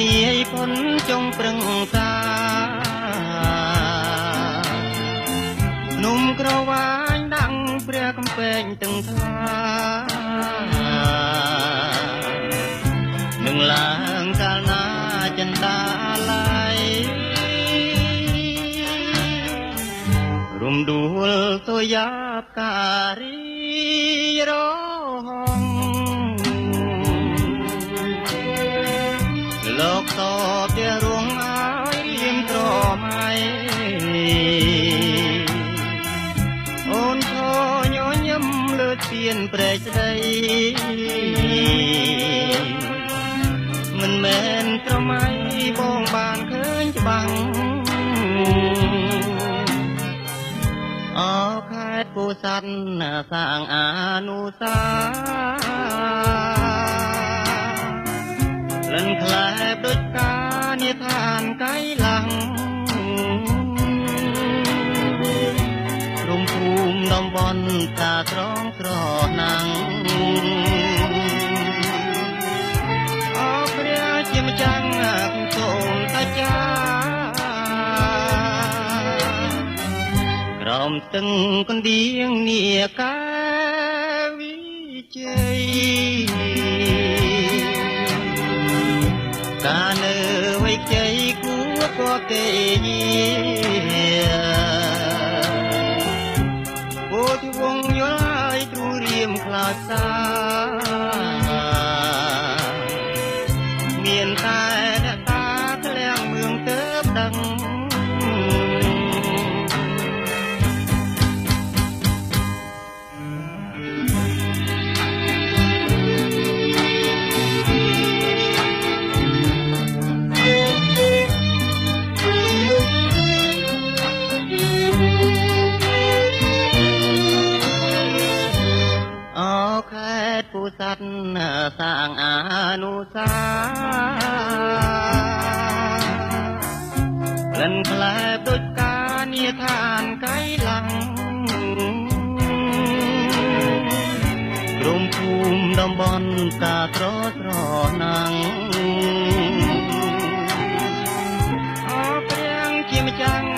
នាយพ้นจงប្រឹងតានំក្រវាញដាំងព្រះកំពែងទាំងថ្លានឹងឡើងកាលណាចិន្តាឡៃរំដួលទៅយ៉ាបការីរងលោកតបជារួងឲ្យរៀមក្រមៃអូនខញញឹមលើទៀនព្រែកស្ដីមិនមែនត្រមៃបងបានឃើញច្បាំងអខេត្តពោធិ៍សាត់សាងអនុសាលិនខ្លែបដូចការនិឋានកៃឡាំងរុំភូមិតំបន់តាត្រង់ស្រណាំងអព្រះជាម្ចាស់សូមតាចាក្រោមទឹងកណ្ដៀងនាកាវិជ័យកានៅវ័យជ័យគួរក៏គេញាពោធិវង្សយល់ឲ្យទ្រូរៀមខ្លោចសាមានតែអ្នកតាធ្លាំងមឿងទៅដឹងខេត្តពោធិ៍សាត់សាងអនុសាលិនខ្លែបដូចការនាឋានកៃឡាំងក្រុមភូមិតំបន់តាត្រស្រណាំងអព្រះជាម្ចាស់